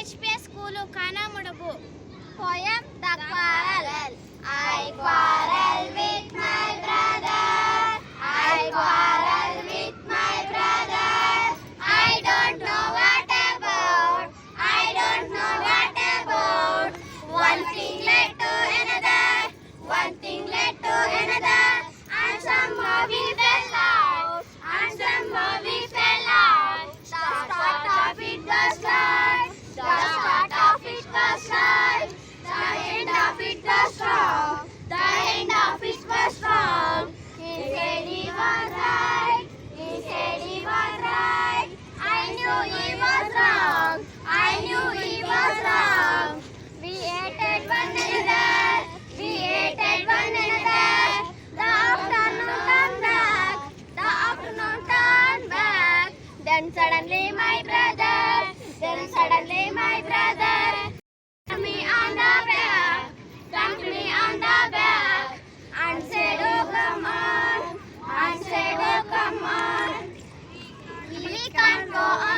HPS School Kanamudugu. Poem The Quarrel. I quarrel with my brother. I quarrel with my brother. I don't know what about. I don't know what about. One thing led to another. One thing led to another. And somehow we fell out. And somehow we fell out. The start of it was right. The start of it was right. The end of it was wrong. The end of it was wrong. He said he was right. He said he was right. I knew he was wrong. I knew he was wrong. We hated one another. We hated one another. The afternoon turned back. The afternoon turned back. Then suddenly my brother. Then suddenly my brother. Me on the back, thumped me on the back, and said, "Oh come on," and said, "Oh come on, we can't go on."